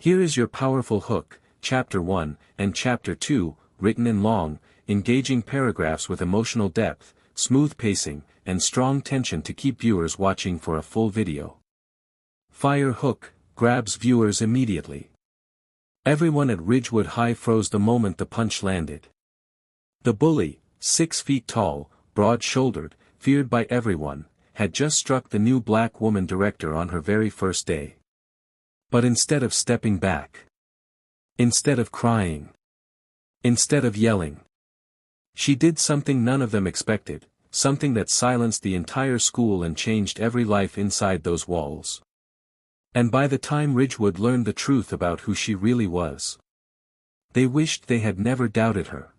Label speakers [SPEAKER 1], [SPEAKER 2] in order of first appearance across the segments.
[SPEAKER 1] Here is your powerful hook, Chapter 1 and Chapter 2, written in long, engaging paragraphs with emotional depth, smooth pacing, and strong tension to keep viewers watching for a full video. Fire hook, grabs viewers immediately. Everyone at Ridgewood High froze the moment the punch landed. The bully, 6 feet tall, broad-shouldered, feared by everyone, had just struck the new black woman director on her very first day. But instead of stepping back, instead of crying, instead of yelling, she did something none of them expected, something that silenced the entire school and changed every life inside those walls. And by the time Ridgewood learned the truth about who she really was, they wished they had never doubted her.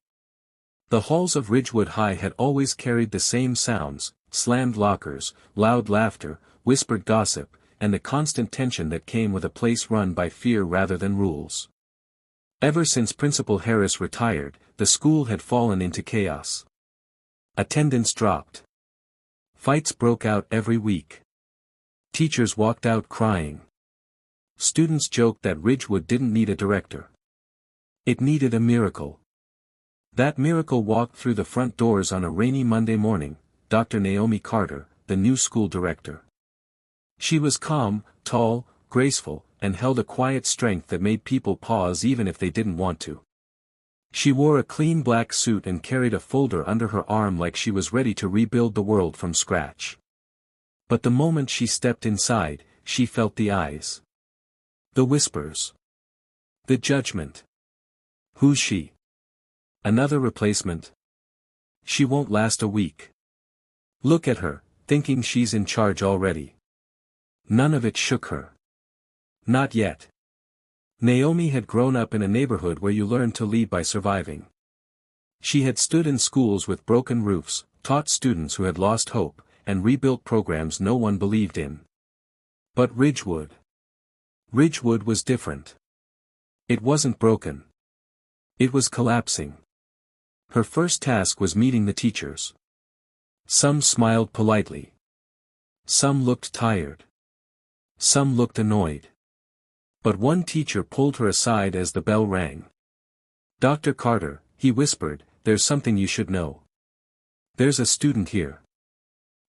[SPEAKER 1] The halls of Ridgewood High had always carried the same sounds: slammed lockers, loud laughter, whispered gossip, and the constant tension that came with a place run by fear rather than rules. Ever since Principal Harris retired, the school had fallen into chaos. Attendance dropped. Fights broke out every week. Teachers walked out crying. Students joked that Ridgewood didn't need a director. It needed a miracle. That miracle walked through the front doors on a rainy Monday morning, Dr. Naomi Carter, the new school director. She was calm, tall, graceful, and held a quiet strength that made people pause even if they didn't want to. She wore a clean black suit and carried a folder under her arm like she was ready to rebuild the world from scratch. But the moment she stepped inside, she felt the eyes. The whispers. The judgment. Who's she? Another replacement? She won't last a week. Look at her, thinking she's in charge already. None of it shook her. Not yet. Naomi had grown up in a neighborhood where you learned to lead by surviving. She had stood in schools with broken roofs, taught students who had lost hope, and rebuilt programs no one believed in. But Ridgewood was different. It wasn't broken. It was collapsing. Her first task was meeting the teachers. Some smiled politely. Some looked tired. Some looked annoyed. But one teacher pulled her aside as the bell rang. "Dr. Carter," he whispered, "there's something you should know. There's a student here.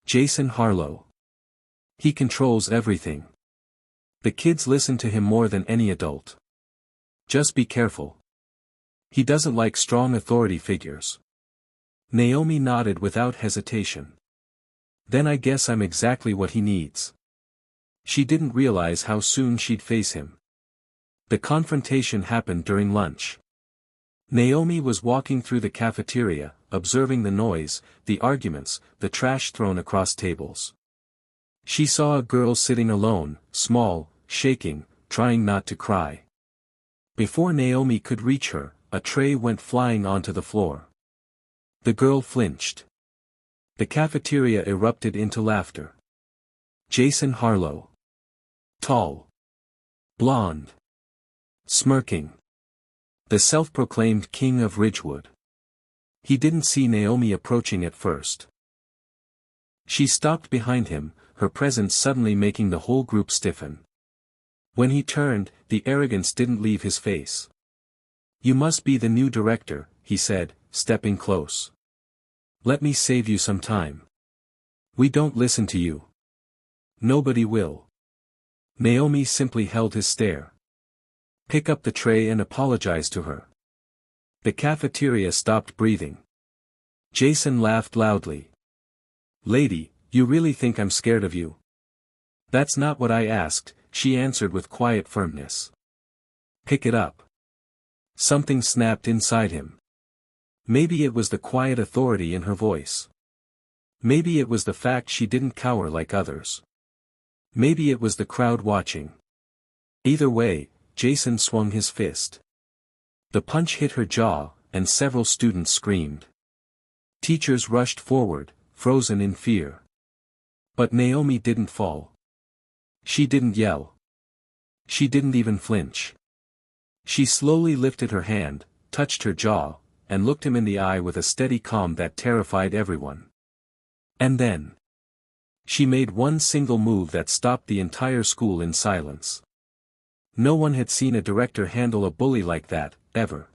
[SPEAKER 1] Jason Harlow. He controls everything. The kids listen to him more than any adult. Just be careful. He doesn't like strong authority figures." Naomi nodded without hesitation. "Then I guess I'm exactly what he needs." She didn't realize how soon she'd face him. The confrontation happened during lunch. Naomi was walking through the cafeteria, observing the noise, the arguments, the trash thrown across tables. She saw a girl sitting alone, small, shaking, trying not to cry. Before Naomi could reach her, a tray went flying onto the floor. The girl flinched. The cafeteria erupted into laughter. Jason Harlow. Tall. Blonde. Smirking. The self-proclaimed king of Ridgewood. He didn't see Naomi approaching at first. She stopped behind him, her presence suddenly making the whole group stiffen. When he turned, the arrogance didn't leave his face. "You must be the new director," he said, stepping close. "Let me save you some time. We don't listen to you. Nobody will." Naomi simply held his stare. "Pick up the tray and apologize to her." The cafeteria stopped breathing. Jason laughed loudly. "Lady, you really think I'm scared of you?" "That's not what I asked," she answered with quiet firmness. "Pick it up." Something snapped inside him. Maybe it was the quiet authority in her voice. Maybe it was the fact she didn't cower like others. Maybe it was the crowd watching. Either way, Jason swung his fist. The punch hit her jaw, and several students screamed. Teachers rushed forward, frozen in fear. But Naomi didn't fall. She didn't yell. She didn't even flinch. She slowly lifted her hand, touched her jaw, and looked him in the eye with a steady calm that terrified everyone. And then she made one single move that stopped the entire school in silence. No one had seen a director handle a bully like that, ever.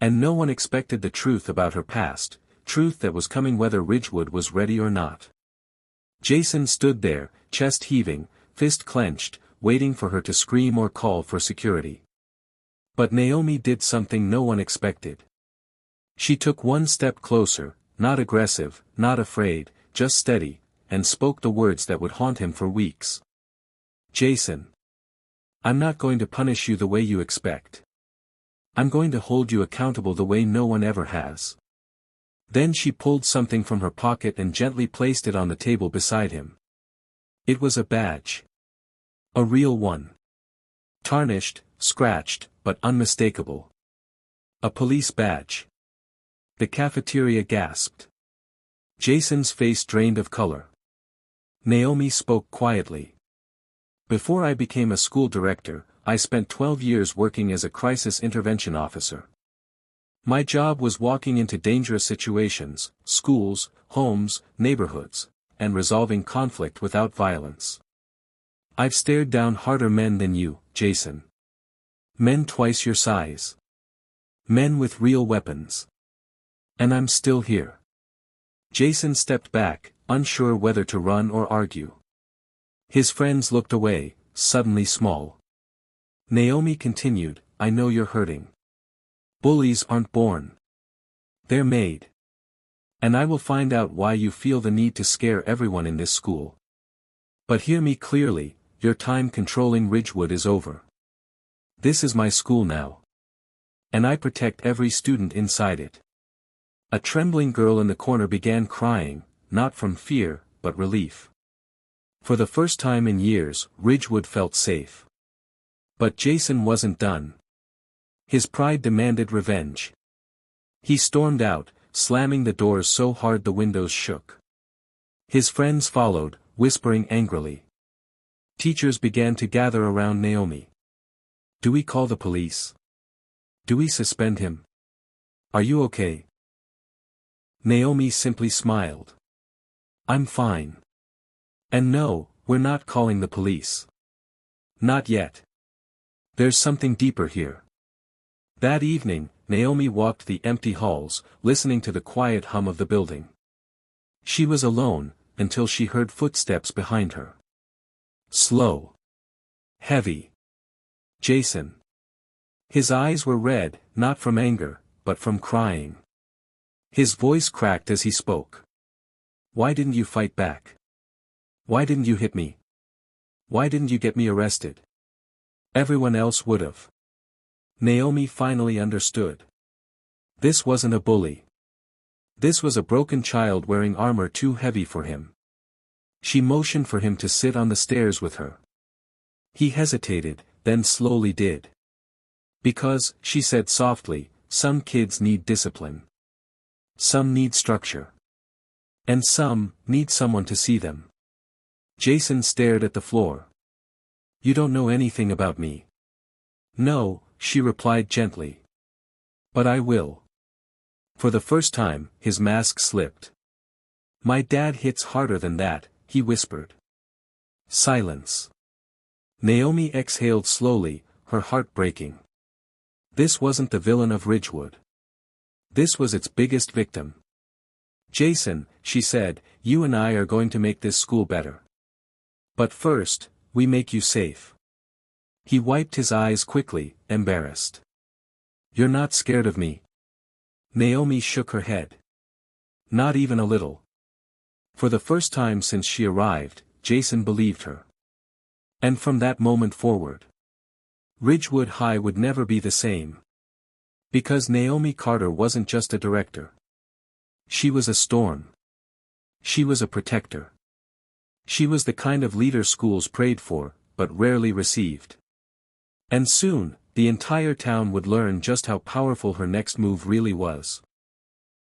[SPEAKER 1] And no one expected the truth about her past, truth that was coming whether Ridgewood was ready or not. Jason stood there, chest heaving, fist clenched, waiting for her to scream or call for security. But Naomi did something no one expected. She took one step closer, not aggressive, not afraid, just steady, and spoke the words that would haunt him for weeks. Jason. I'm not going to punish you the way you expect. I'm going to hold you accountable the way no one ever has. Then she pulled something from her pocket and gently placed it on the table beside him. It was a badge. A real one. Tarnished, scratched, but unmistakable. A police badge. The cafeteria gasped. Jason's face drained of color. Naomi spoke quietly. Before I became a school director, I spent 12 years working as a crisis intervention officer. My job was walking into dangerous situations, schools, homes, neighborhoods, and resolving conflict without violence. I've stared down harder men than you, Jason. Men twice your size. Men with real weapons. And I'm still here. Jason stepped back, unsure whether to run or argue. His friends looked away, suddenly small. Naomi continued, I know you're hurting. Bullies aren't born. They're made. And I will find out why you feel the need to scare everyone in this school. But hear me clearly, your time controlling Ridgewood is over. This is my school now. And I protect every student inside it. A trembling girl in the corner began crying, not from fear, but relief. For the first time in years, Ridgewood felt safe. But Jason wasn't done. His pride demanded revenge. He stormed out, slamming the doors so hard the windows shook. His friends followed, whispering angrily. Teachers began to gather around Naomi. Do we call the police? Do we suspend him? Are you okay? Naomi simply smiled. I'm fine. And no, we're not calling the police. Not yet. There's something deeper here. That evening, Naomi walked the empty halls, listening to the quiet hum of the building. She was alone, until she heard footsteps behind her. Slow. Heavy. Jason. His eyes were red, not from anger, but from crying. His voice cracked as he spoke. Why didn't you fight back? Why didn't you hit me? Why didn't you get me arrested? Everyone else would've. Naomi finally understood. This wasn't a bully. This was a broken child wearing armor too heavy for him. She motioned for him to sit on the stairs with her. He hesitated, then slowly did. Because, she said softly, some kids need discipline. Some need structure. And some need someone to see them. Jason stared at the floor. You don't know anything about me. No, she replied gently. But I will. For the first time, his mask slipped. My dad hits harder than that, he whispered. Silence. Naomi exhaled slowly, her heart breaking. This wasn't the villain of Ridgewood. This was its biggest victim. Jason, she said, you and I are going to make this school better. But first, we make you safe. He wiped his eyes quickly, embarrassed. You're not scared of me? Naomi shook her head. Not even a little. For the first time since she arrived, Jason believed her. And from that moment forward, Ridgewood High would never be the same. Because Naomi Carter wasn't just a director. She was a storm. She was a protector. She was the kind of leader schools prayed for, but rarely received. And soon, the entire town would learn just how powerful her next move really was.